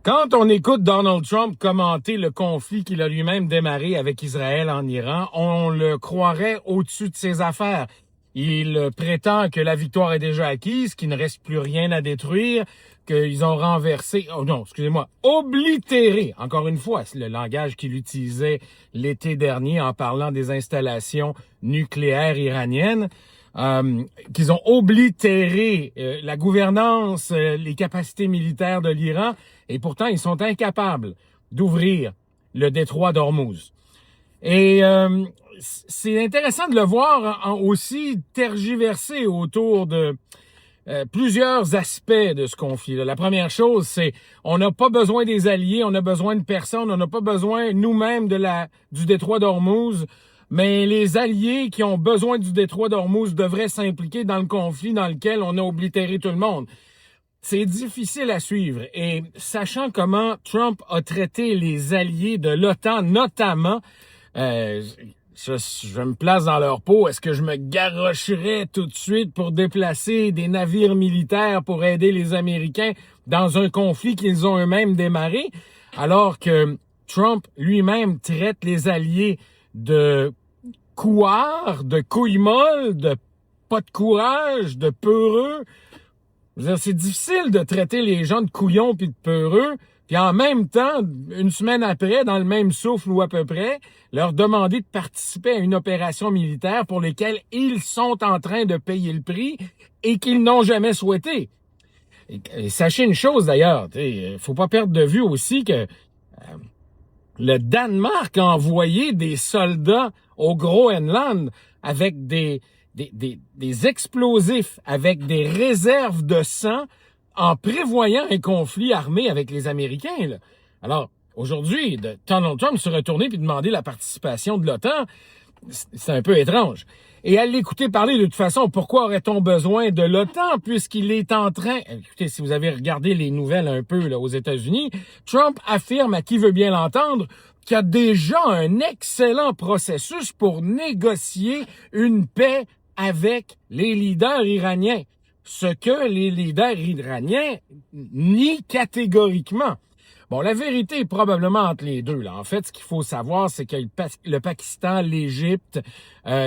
Quand on écoute Donald Trump commenter le conflit qu'il a lui-même démarré avec Israël en Iran, on le croirait au-dessus de ses affaires. Il prétend que la victoire est déjà acquise, qu'il ne reste plus rien à détruire, qu'ils ont renversé, oblitéré, encore une fois, c'est le langage qu'il utilisait l'été dernier en parlant des installations nucléaires iraniennes. Qu'ils ont oblitéré la gouvernance, les capacités militaires de l'Iran, et pourtant ils sont incapables d'ouvrir le détroit d'Ormuz. Et c'est intéressant de le voir aussi tergiverser autour de plusieurs aspects de ce conflit-là. La première chose, c'est on n'a pas besoin des alliés, on a besoin de personne, on n'a pas besoin nous-mêmes du détroit d'Ormuz. Mais les alliés qui ont besoin du détroit d'Ormuz devraient s'impliquer dans le conflit dans lequel on a oblitéré tout le monde. C'est difficile à suivre. Et sachant comment Trump a traité les alliés de l'OTAN, notamment, je me place dans leur peau. Est-ce que je me garrocherais tout de suite pour déplacer des navires militaires pour aider les Américains dans un conflit qu'ils ont eux-mêmes démarré, alors que Trump lui-même traite les alliés de couards, de couilles molles, de pas de courage, de peureux. Je veux dire, c'est difficile de traiter les gens de couillons puis de peureux, puis en même temps, une semaine après, dans le même souffle ou à peu près, leur demander de participer à une opération militaire pour laquelle ils sont en train de payer le prix et qu'ils n'ont jamais souhaité. Et sachez une chose d'ailleurs, faut pas perdre de vue aussi que le Danemark a envoyé des soldats au Groenland avec des explosifs, avec des réserves de sang, en prévoyant un conflit armé avec les Américains, là. Alors, aujourd'hui, Donald Trump se retourner puis demander la participation de l'OTAN, c'est un peu étrange. Et à l'écouter parler, de toute façon, pourquoi aurait-on besoin de l'OTAN puisqu'il est en train... Écoutez, si vous avez regardé les nouvelles un peu là, aux États-Unis, Trump affirme, à qui veut bien l'entendre, qu'il y a déjà un excellent processus pour négocier une paix avec les leaders iraniens. Ce que les leaders iraniens nient catégoriquement. Bon, la vérité est probablement entre les deux, là. En fait, ce qu'il faut savoir, c'est que le Pakistan, l'Égypte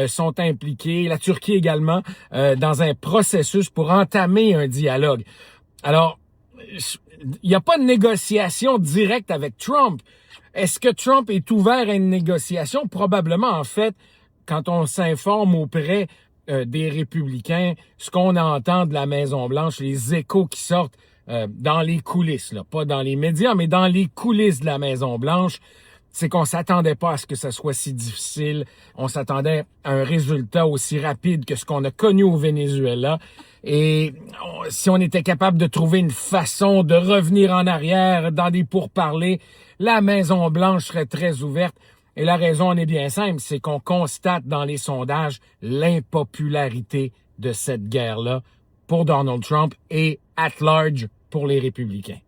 sont impliqués, la Turquie également, dans un processus pour entamer un dialogue. Alors, il n'y a pas de négociation directe avec Trump. Est-ce que Trump est ouvert à une négociation? Probablement, en fait, quand on s'informe auprès des républicains, ce qu'on entend de la Maison-Blanche, les échos qui sortent dans les coulisses, là, pas dans les médias, mais dans les coulisses de la Maison-Blanche, c'est qu'on s'attendait pas à ce que ça soit si difficile. On s'attendait à un résultat aussi rapide que ce qu'on a connu au Venezuela. Et si on était capable de trouver une façon de revenir en arrière dans des pourparlers, la Maison-Blanche serait très ouverte. Et la raison en est bien simple, c'est qu'on constate dans les sondages l'impopularité de cette guerre-là pour Donald Trump et at large pour les républicains.